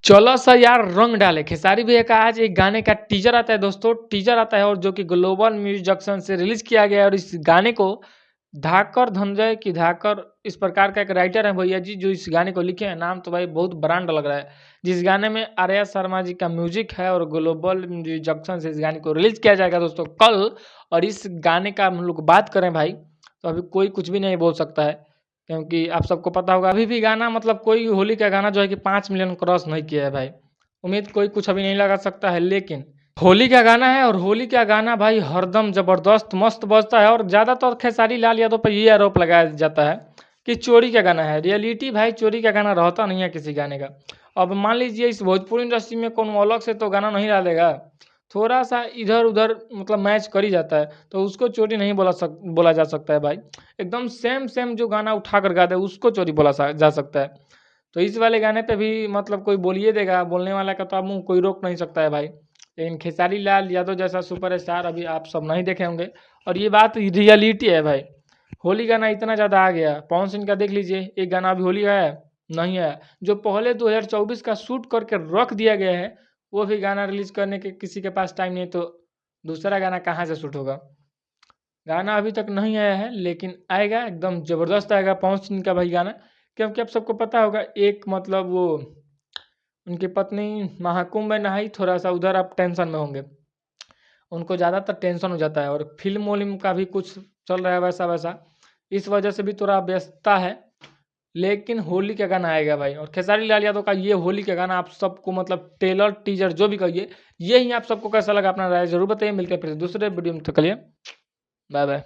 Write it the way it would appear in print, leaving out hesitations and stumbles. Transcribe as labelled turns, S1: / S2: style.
S1: चलो सा यार रंग डाले खेसारी भैया का आज एक गाने का टीजर आता है दोस्तों। टीजर आता है और जो कि ग्लोबल म्यूजिक जंक्शन से रिलीज किया गया है और इस गाने को धाकर धनंजय की धाकर इस प्रकार का एक राइटर है भैया जी जो इस गाने को लिखे हैं। नाम तो भाई बहुत ब्रांड लग रहा है। जिस गाने में आर्या शर्मा जी का म्यूजिक है और ग्लोबल म्यूजिक जंक्शन से इस गाने को रिलीज किया जाएगा दोस्तों कल। और इस गाने का हम लोग बात करें भाई तो अभी कोई कुछ भी नहीं बोल सकता है, क्योंकि आप सबको पता होगा अभी भी गाना मतलब कोई होली का गाना जो है कि 5 मिलियन क्रॉस नहीं किया है भाई। उम्मीद कोई कुछ अभी नहीं लगा सकता है, लेकिन होली का गाना है और होली का गाना भाई हरदम जबरदस्त मस्त बजता है। और ज़्यादातर खेसारी लाल यादव पर ये आरोप लगाया जाता है कि चोरी का गाना है। रियलिटी भाई चोरी का गाना रहता नहीं है किसी गाने का। अब मान लीजिए इस भोजपुरी इंडस्ट्री में कौन अलग से तो गाना नहीं डालेगा, थोड़ा सा इधर उधर मतलब मैच कर ही जाता है तो उसको चोरी नहीं बोला जा सकता है भाई। एकदम सेम सेम जो गाना उठा कर गा दे उसको चोरी जा सकता है। तो इस वाले गाने पे भी मतलब कोई बोलिए देगा, बोलने वाला का तो अब मुँह कोई रोक नहीं सकता है भाई। लेकिन खेसारी लाल यादव जैसा सुपर स्टार अभी आप सब नहीं देखे होंगे। और ये बात रियलिटी है भाई। होली गाना इतना ज़्यादा आ गया, पवन सिंह का देख लीजिए एक गाना अभी होली का है नहीं है। जो पहले 2024 का शूट करके रख दिया गया है वो भी गाना रिलीज करने के किसी के पास टाइम नहीं, तो दूसरा गाना कहाँ से शूट होगा। गाना अभी तक नहीं आया है लेकिन आएगा, एकदम ज़बरदस्त आएगा पवन सिंह का भाई गाना। क्योंकि आप सबको पता होगा एक मतलब वो उनकी पत्नी महाकुंभ में नहाई, थोड़ा सा उधर आप टेंशन में होंगे, उनको ज़्यादातर टेंशन हो जाता है और फिल्म वोल्म का भी कुछ चल रहा है वैसा वैसा, इस वजह से भी थोड़ा व्यस्तता है। लेकिन होली का गाना आएगा भाई। और खेसारी लाल यादव का ये होली का गाना आप सबको मतलब टेलर टीजर जो भी कहिए, ये ही आप सबको कैसा लगा अपना राय जरूर बताइए। मिलकर फिर दूसरे वीडियो में, तो कलिए बाय बाय।